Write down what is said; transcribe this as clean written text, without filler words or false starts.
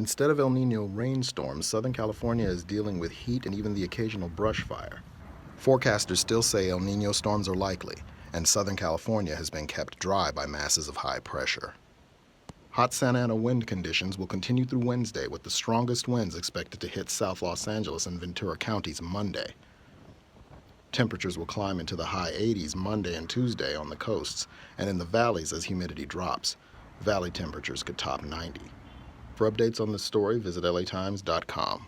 Instead of El Niño rainstorms, Southern California is dealing with heat and even the occasional brush fire. Forecasters still say El Niño storms are likely, and Southern California has been kept dry by masses of high pressure. Hot Santa Ana wind conditions will continue through Wednesday, with the strongest winds expected to hit South Los Angeles and Ventura counties Monday. Temperatures will climb into the high 80s Monday and Tuesday on the coasts, and in the valleys as humidity drops. Valley temperatures could top 90. For updates on this story, visit latimes.com.